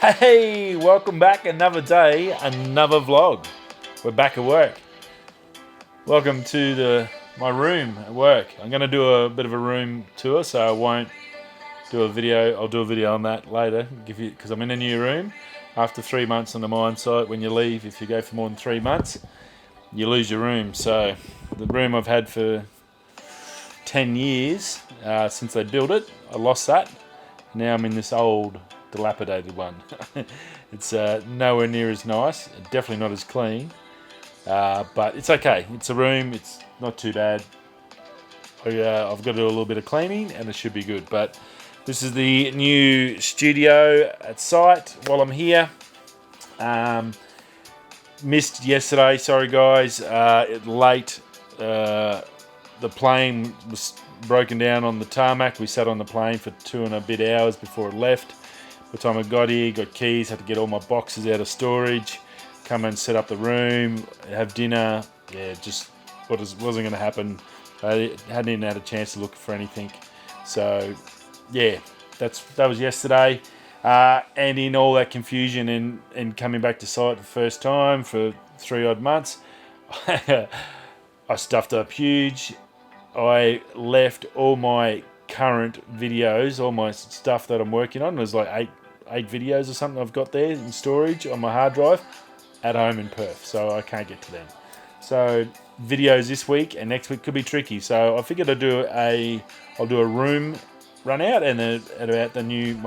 Hey, welcome back. Another day, another vlog. We're back at work. Welcome to my room at work. I'm going to do a bit of a room tour, so I won't do a video. I'll do a video on that later, because I'm in a new room. After 3 months on the mine site, when you leave, if you go for more than 3 months, you lose your room. So the room I've had for 10 years since they built it, I lost that. Now I'm in this old dilapidated one. It's nowhere near as nice, definitely not as clean, but it's okay. It's a room, it's not too bad. I've got to do a little bit of cleaning and it should be good. But this is the new studio at site while I'm here. Missed yesterday, sorry guys, late. The plane was broken down on the tarmac. We sat on the plane for 2 and a bit hours before it left. By the time I got here, got keys, had to get all my boxes out of storage, come and set up the room, have dinner. Yeah, just wasn't going to happen. I hadn't even had a chance to look for anything. So, yeah, that was yesterday. And in all that confusion and coming back to site the first time for 3 odd months, I stuffed up huge. I left all my current videos, all my stuff that I'm working on. There's like eight videos or something I've got there in storage on my hard drive at home in Perth, so I can't get to them. So videos this week and next week could be tricky. So I figured I'll do a room run out and about my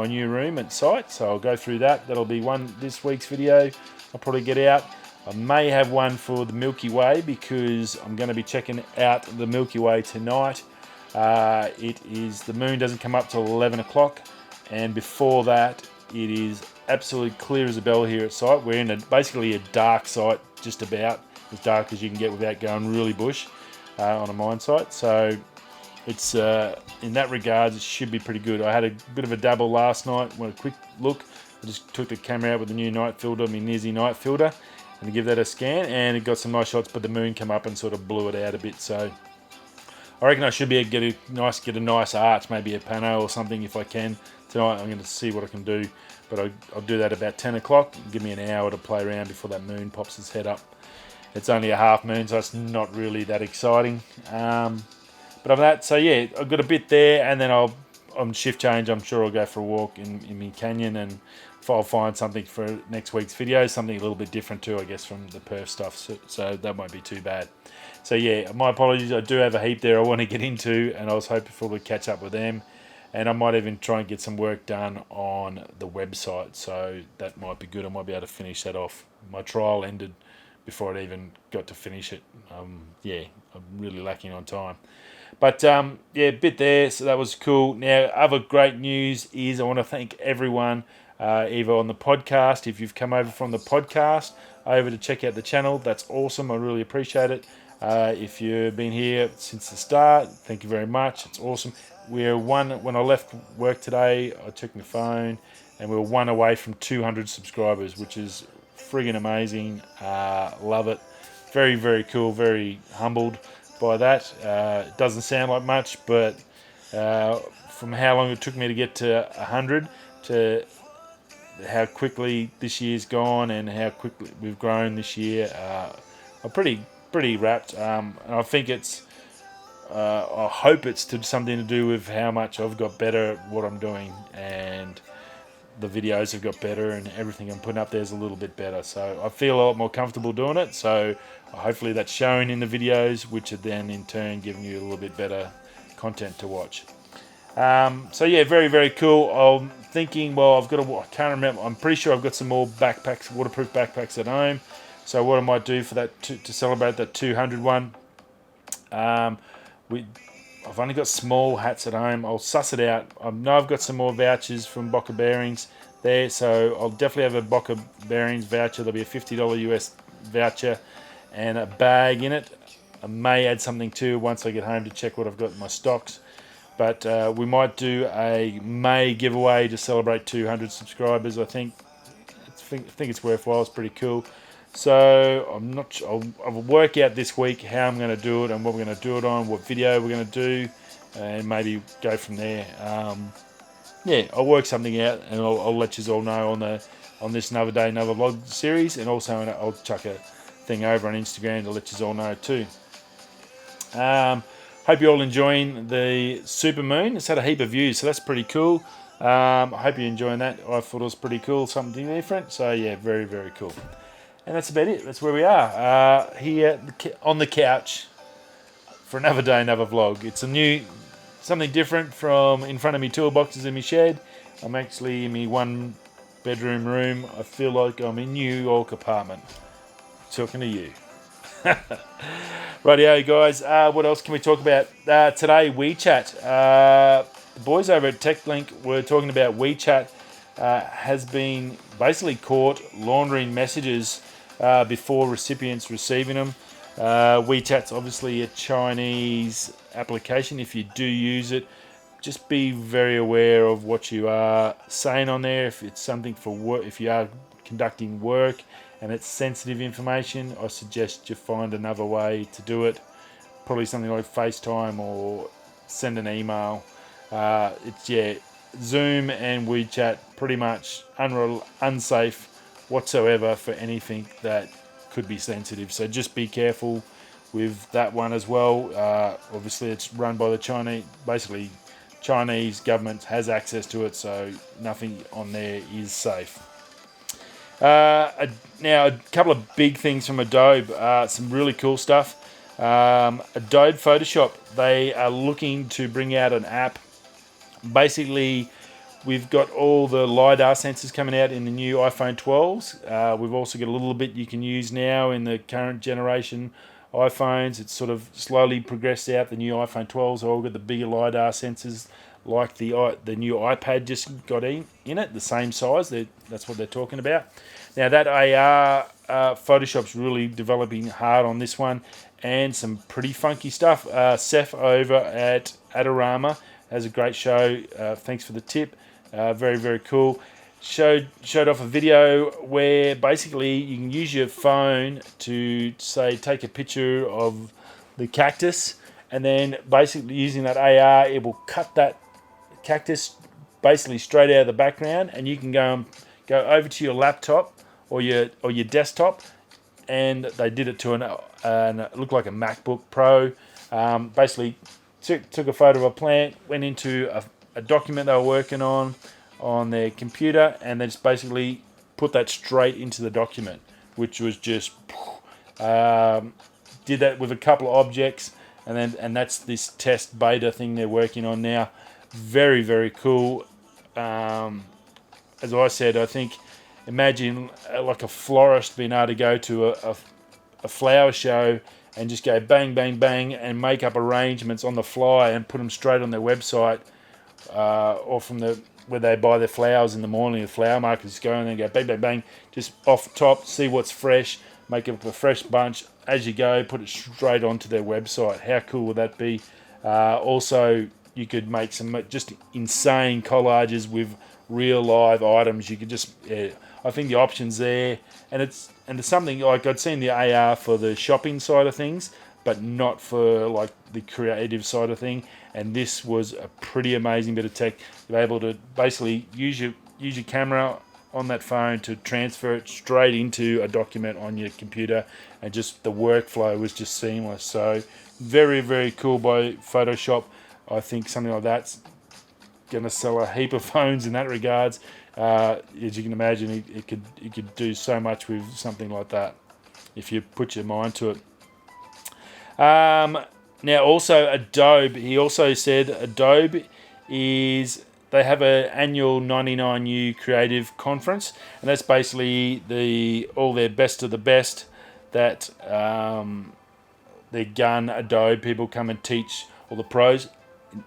new room at site. So I'll go through that. That'll be this week's video. I'll probably get out. I may have one for the Milky Way because I'm going to be checking out the Milky Way tonight. The moon doesn't come up till 11 o'clock, and before that it is absolutely clear as a bell here at site. We're in basically a dark site, just about as dark as you can get without going really bush on a mine site. So it's in that regard it should be pretty good. I had a bit of a dabble last night, went a quick look. I just took the camera out with the new night filter, my Nizzy night filter, and to give that a scan, and it got some nice shots, but the moon came up and sort of blew it out a bit. So I reckon I should be able to get a nice arch, maybe a pano or something if I can tonight. I'm going to see what I can do, but I'll do that about 10 o'clock. Give me an hour to play around before that moon pops its head up. It's only a half moon, so it's not really that exciting. But of that, so yeah, I've got a bit there, and then on shift change, I'm sure I'll go for a walk in my canyon, and I'll find something for next week's video, something a little bit different too, I guess, from the Perth stuff, so that won't be too bad. So yeah, my apologies, I do have a heap there I want to get into, and I was hopeful to catch up with them, and I might even try and get some work done on the website, so that might be good. I might be able to finish that off. My trial ended before I even got to finish it. Yeah, I'm really lacking on time. But yeah, a bit there, so that was cool. Now, other great news is I want to thank everyone, either on the podcast, if you've come over from the podcast, over to check out the channel. That's awesome. I really appreciate it. If you've been here since the start, thank you very much. It's awesome. When I left work today, I took my phone, and we were one away from 200 subscribers, which is friggin' amazing. Love it. Very, very cool. Very humbled by that. It doesn't sound like much, but from how long it took me to get to 100 to how quickly this year's gone and how quickly we've grown this year, I'm pretty wrapped. And I think I hope it's something to do with how much I've got better at what I'm doing, and the videos have got better, and everything I'm putting up there is a little bit better. So I feel a lot more comfortable doing it. So hopefully that's showing in the videos, which are then in turn giving you a little bit better content to watch. So yeah, very, very cool. I'm thinking, I can't remember. I'm pretty sure I've got some more backpacks, waterproof backpacks at home. So what I might do for that to celebrate that 200 one. I've only got small hats at home. I'll suss it out. I know I've got some more vouchers from Boca Bearings there, so I'll definitely have a Boca Bearings voucher. There'll be a $50 US voucher and a bag in it. I may add something too once I get home to check what I've got in my stocks. But we might do a May giveaway to celebrate 200 subscribers. I think it's worthwhile. It's pretty cool. So I'm not sure. I'll work out this week how I'm going to do it and what we're going to do it on, what video we're going to do, and maybe go from there. yeah, I'll work something out, and I'll let you all know on this Another Day Another Vlog series, and also I'll chuck a thing over on Instagram to let you all know too. Hope you're all enjoying the super moon. It's had a heap of views, so that's pretty cool. I hope you're enjoying that. I thought it was pretty cool, something different. So yeah, very, very cool. And that's about it. That's where we are here on the couch for another day, another vlog. It's something different from in front of me toolboxes in my shed. I'm actually in my 1-bedroom room. I feel like I'm in New York apartment. Talking to you. Rightio, guys. What else can we talk about today? WeChat. The boys over at TechLink were talking about WeChat has been basically caught laundering messages before recipients receiving them. WeChat's obviously a Chinese application. If you do use it, just be very aware of what you are saying on there. If it's something for work, if you are conducting work and it's sensitive information, I suggest you find another way to do it. Probably something like FaceTime or send an email. Zoom and WeChat pretty much unsafe whatsoever for anything that could be sensitive. So just be careful with that one as well. Obviously, it's run by the Chinese government has access to it, so nothing on there is safe. Now, a couple of big things from Adobe, some really cool stuff. Adobe Photoshop, they are looking to bring out an app. Basically, we've got all the LiDAR sensors coming out in the new iPhone 12s. We've also got a little bit you can use now in the current generation iPhones. It's sort of slowly progressed out. The new iPhone 12s all got the bigger LiDAR sensors, like the new iPad just got in it, the same size. That's what they're talking about. Now that AR, Photoshop's really developing hard on this one, and some pretty funky stuff. Seth over at Adorama has a great show. Thanks for the tip. Very, very cool. Showed off a video where basically you can use your phone to say take a picture of the cactus, and then basically using that AR, it will cut that cactus basically straight out of the background, and you can go over to your laptop or your desktop, and they did it to it looked like a MacBook Pro. Basically took a photo of a plant, went into a document they were working on their computer, and they just basically put that straight into the document, which was just did that with a couple of objects, and that's this test beta thing they're working on now. Very, very cool. As I said, I think imagine like a florist being able to go to a flower show and just go bang, bang, bang, and make up arrangements on the fly and put them straight on their website, or from where they buy their flowers in the morning, the flower markets go in and go bang, bang, bang, just off the top, see what's fresh, make up a fresh bunch as you go, put it straight onto their website. How cool would that be? Also, you could make some just insane collages with real live items. You could just, I think the options there, and it's something like I'd seen the AR for the shopping side of things, but not for like the creative side of thing. And this was a pretty amazing bit of tech. You're able to basically use your camera on that phone to transfer it straight into a document on your computer, and just the workflow was just seamless. So very, very cool by Photoshop. I think something like that's going to sell a heap of phones in that regards. As you can imagine, it could do so much with something like that if you put your mind to it. Now also Adobe, he also said Adobe they have an annual 99U creative conference, and that's basically all their best of the best that their gun Adobe people come and teach all the pros.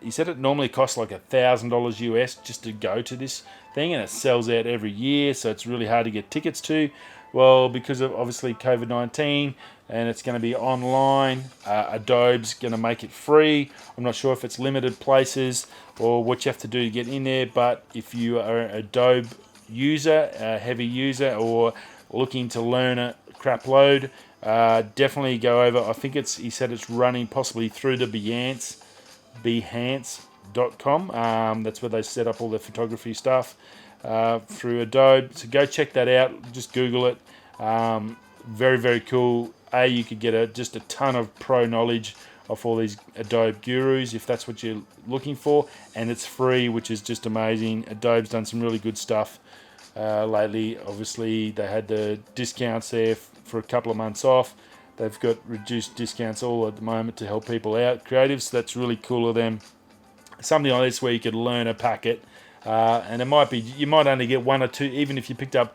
He said it normally costs like $1,000 US just to go to this thing, and it sells out every year, so it's really hard to get tickets to. Well, because of obviously COVID-19, and it's going to be online, Adobe's going to make it free. I'm not sure if it's limited places or what you have to do to get in there, but if you are an Adobe user, a heavy user, or looking to learn a crap load, definitely go over. I think he said it's running possibly through the Behance Adobe.com. That's where they set up all their photography stuff through Adobe. So go check that out. Just Google it. Very, very cool. You could get just a ton of pro knowledge of all these Adobe gurus if that's what you're looking for, and it's free, which is just amazing. Adobe's done some really good stuff lately. Obviously, they had the discounts there for a couple of months off. They've got reduced discounts all at the moment to help people out, creatives. So that's really cool of them. Something like this where you could learn a packet, and it might be you might only get one or two, even if you picked up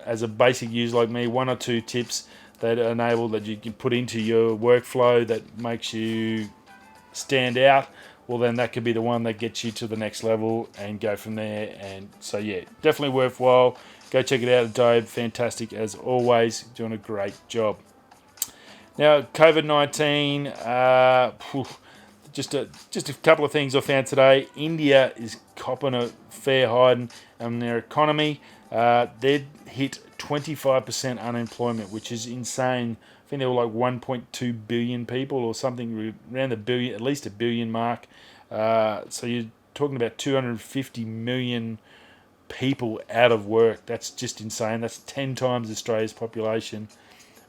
as a basic user like me, one or two tips that enable that you can put into your workflow that makes you stand out. Well, then that could be the one that gets you to the next level and go from there. And so, yeah, definitely worthwhile. Go check it out. Adobe, fantastic as always, doing a great job. Now, COVID-19, just a couple of things I found today. India is copping a fair hiding on their economy. They'd hit 25% unemployment, which is insane. I think there were like 1.2 billion people or something around the billion, at least a billion mark. So you're talking about 250 million people out of work. That's just insane. That's 10 times Australia's population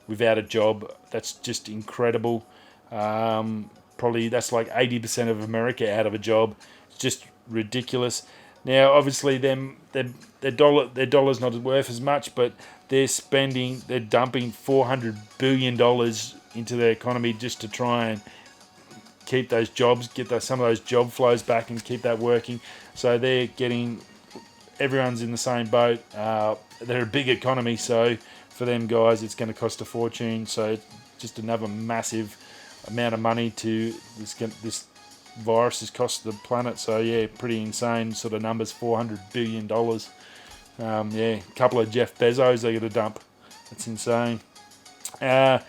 without a job. That's just incredible. Probably that's like 80% of America out of a job. It's just ridiculous. Now, obviously, their dollar's not worth as much, but they're dumping $400 billion into their economy just to try and keep those jobs, some of those job flows back and keep that working. So everyone's in the same boat. They're a big economy, so for them guys, it's going to cost a fortune. So just another massive amount of money to this virus has cost the planet. So yeah, pretty insane sort of numbers. $400 billion. A couple of Jeff Bezos they got to dump. That's insane. Now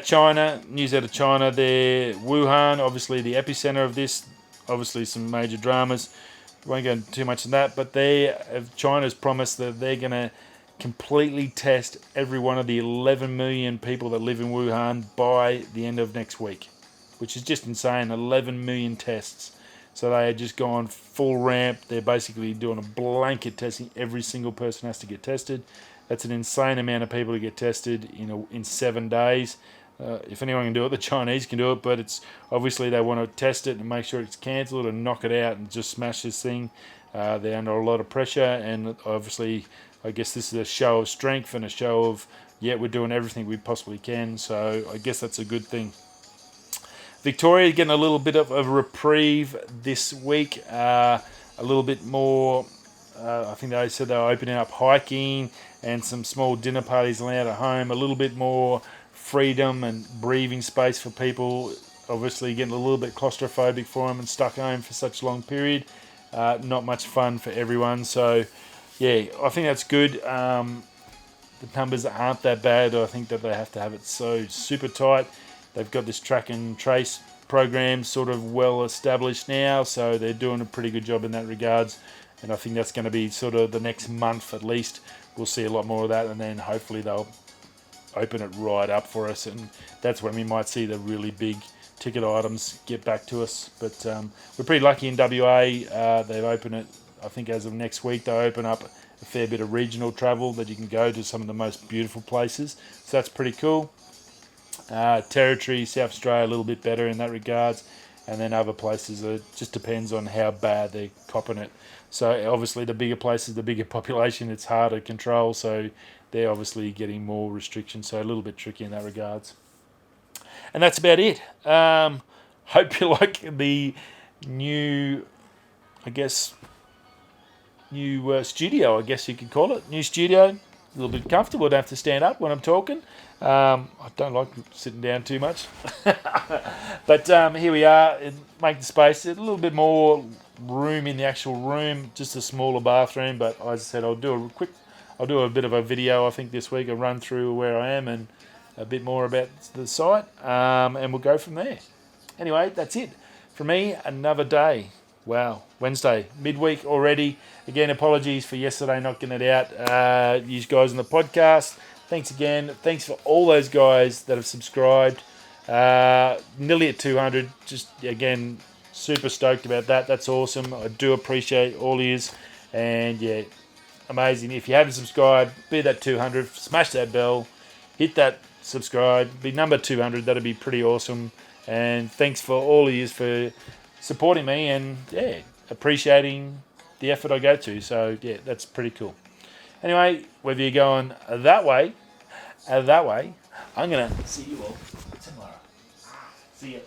China, news out of China there. Wuhan, obviously the epicenter of this. Obviously some major dramas. Won't go into too much of that, but China's promised that they're going to completely test every one of the 11 million people that live in Wuhan by the end of next week, which is just insane. 11 million tests. So they had just gone full ramp. They're basically doing a blanket testing. Every single person has to get tested. That's an insane amount of people to get tested in 7 days. If anyone can do it, the Chinese can do it, but it's obviously they want to test it and make sure it's cancelled and knock it out and just smash this thing. They're under a lot of pressure, and obviously I guess this is a show of strength and a show of, we're doing everything we possibly can. So I guess that's a good thing. Victoria getting a little bit of a reprieve this week. A little bit more, I think they said they were opening up hiking and some small dinner parties allowed at home. A little bit more freedom and breathing space for people. Obviously getting a little bit claustrophobic for them and stuck home for such a long period. Not much fun for everyone. So yeah, I think that's good. The numbers aren't that bad. I think that they have to have it so super tight. They've got this track and trace program sort of well established now, so they're doing a pretty good job in that regards. And I think that's going to be sort of the next month at least. We'll see a lot more of that, and then hopefully they'll open it right up for us, and that's when we might see the really big ticket items get back to us. But we're pretty lucky in WA. They've opened it, I think as of next week, they'll open up a fair bit of regional travel that you can go to some of the most beautiful places. So that's pretty cool. Territory, South Australia, a little bit better in that regards, and then other places, it just depends on how bad they're copping it. So obviously the bigger places, the bigger population, it's harder to control, so they're obviously getting more restrictions, so a little bit tricky in that regards. And that's about it. Hope you like the new studio, I guess you could call it. New studio, a little bit comfortable. I don't have to stand up when I'm talking. I don't like sitting down too much. But here we are. Make the space a little bit more room in the actual room, just a smaller bathroom. But as I said, I'll do a bit of a video, I think, this week, a run through where I am and a bit more about the site, and we'll go from there. Anyway, that's it. For me, another day. Wow, Wednesday, midweek already. Again, apologies for yesterday not getting it out. You guys on the podcast, thanks again. Thanks for all those guys that have subscribed. Nearly at 200. Just, again, super stoked about that. That's awesome. I do appreciate all ears, and yeah, amazing. If you haven't subscribed, be that 200, smash that bell, hit that subscribe, be number 200. That'd be pretty awesome. And thanks for all ears for supporting me, and yeah, appreciating the effort I go to. So yeah, that's pretty cool. Anyway, whether you're going that way, I'm gonna see you all tomorrow. See ya.